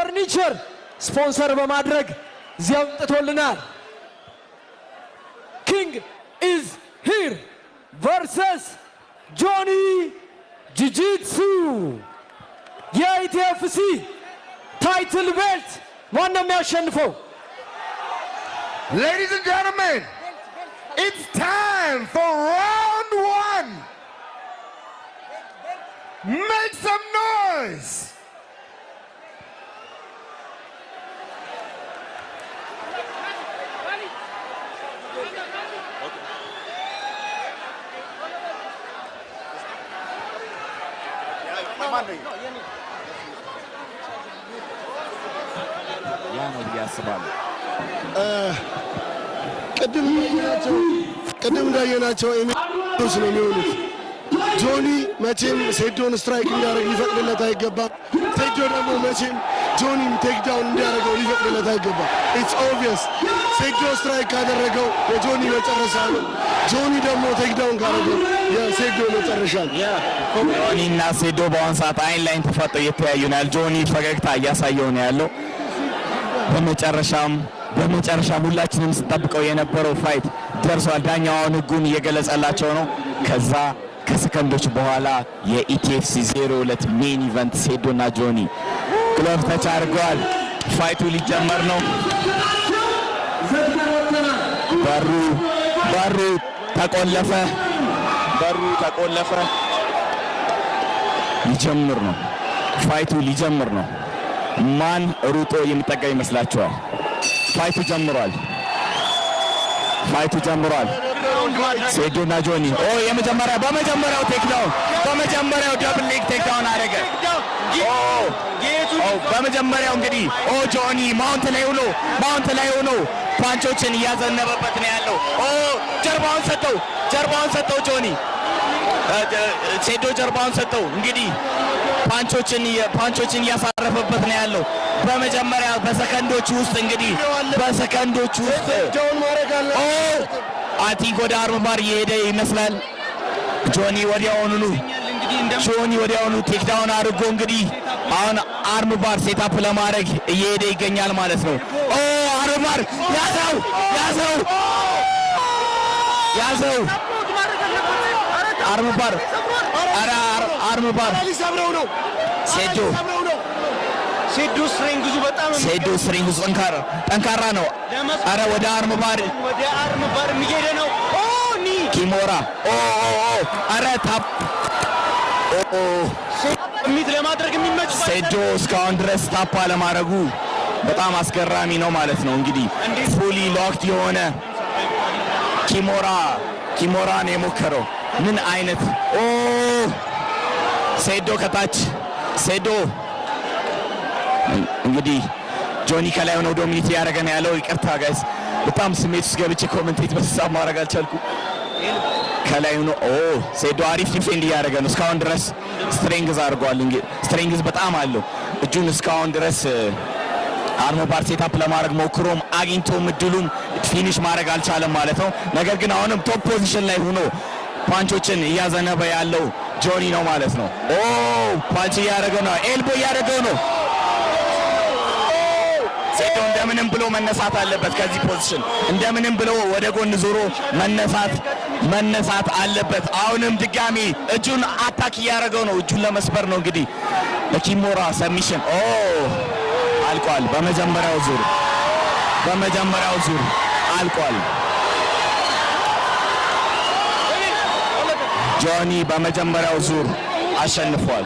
ፈርኒቸር ስፖንሰር በማድረግ እዚያው ጥቶልናል። ኪንግ ኢዝ ሂር ቨርሰስ ጆኒ ጂጂትሱ የኢቲኤፍሲ ታይትል ቤልት ማን ነው የሚያሸንፈው? Ladies and gentlemen, it's time for round one. Make some noise. ቅድም እንዳየናቸው ኤሚቶች ነው የሚሆኑት። ጆኒ መቼም ሴዶን ስትራይክ እንዲያደርግ ሊፈቅድለት አይገባም። ሴዶ ደግሞ መቼም ጆኒን ቴክዳውን እንዲያደርገው ሊፈቅድለት አይገባም። ኢትስ ኦብቪየስ ሴዶ ስትራይክ ካደረገው የጆኒ መጨረሻ ነው። ጆኒ ደግሞ ቴክዳውን ካደረገው የሴዶ መጨረሻ ነው። ጆኒና ሴዶ በአሁን ሰዓት አይን ላይን ተፋጠው እየተያዩ ነው ያለው። ጆኒ ፈገግታ እያሳየው ነው ያለው። በመጨረሻም ሁላችንም ስንጠብቀው የነበረው ፋይት ደርሷል። ዳኛው አሁን ህጉን እየገለጸላቸው ነው። ከዛ ከሰከንዶች በኋላ የኢቲኤፍሲ 02 ሜን ኢቨንት ሴዶና ጆኒ ግሎቭ ተች አድርገዋል። ፋይቱ ሊጀመር ነው። በሩ ተቆለፈ። ሊጀምር ነው። ፋይቱ ሊጀምር ነው። ማን ሩጦ የሚጠጋ ይመስላችኋል? ፋይቱ ጀምሯል። ሴዶና ጆኒ በመጀመሪያው ቴክዳውን በመጀመሪያው ደብል ሌግ ቴክዳውን አደረገ። በመጀመሪያው እንግዲህ ጆኒ ማውንት ላይ ሆኖ ፓንቾችን እያዘነበበት ነው ያለው። ጀርባውን ሰጠው ጆኒ ሴዶ ጀርባውን ሰጠው። እንግዲህ ፓንቾችን እያሳረፈበት ነው ያለው። በመጀመሪያ በሰከንዶች ውስጥ አቲንክ ወደ አርም ባር እየሄደ ይመስላል። ጆኒ ወዲያውኑ ቴክዳውን አድርጎ እንግዲህ አሁን አርም ባር ሴታፕ ለማድረግ እየሄደ ይገኛል ማለት ነው። አርም ባር ያዘው አርም ባር ሴዶ ስትሪንግዙ ጠንካራ ነው። አረ ወደ አርም ባር የሚሄደ ነው። ኪሞራ አረ ታፕ ሚት ለማድረግ የሚመች ሴዶ እስካሁን ድረስ ታፕ አለማድረጉ በጣም አስገራሚ ነው ማለት ነው። እንግዲህ ፉሊ ሎክድ የሆነ ኪሞራ ነው የሞከረው። ምን አይነት ሴዶ ከታች እንግዲህ ጆኒ ከላይ ሆኖ ዶሚኒት ያደረገ ነው ያለው። ይቅርታ ጋይስ በጣም ስሜት ውስጥ ገብቼ ኮሜንቴት በተሳብ ማድረግ አልቻልኩም። ከላይ ሆኖ ሴዶ አሪፍ ዲፌንድ እያደረገ ነው። እስካሁን ድረስ ስትሬንግዝ አድርጓል። እንግዲህ ስትሬንግዝ በጣም አለው። እጁን እስካሁን ድረስ አርም ባር ሴታፕ ለማድረግ ሞክሮም አግኝቶም እድሉም ፊኒሽ ማድረግ አልቻለም ማለት ነው። ነገር ግን አሁንም ቶፕ ፖዚሽን ላይ ሆኖ ፓንቾችን እያዘነበ ያለው ጆኒ ነው ማለት ነው። ፓንች እያደረገው ነው። ኤልቦ እያደረገው ነው። ሴዶ እንደምንም ብሎ መነሳት አለበት። ከዚህ ፖዚሽን እንደምንም ብሎ ወደ ጎን ዞሮ መነሳት አለበት። አሁንም ድጋሚ እጁን አታክ እያደረገው ነው። እጁን ለመስበር ነው እንግዲህ በኪሞራ ሰሚሽን አልቋል። በመጀመሪያው ዙር አልቋል። ጆኒ በመጀመሪያው ዙር አሸንፏል።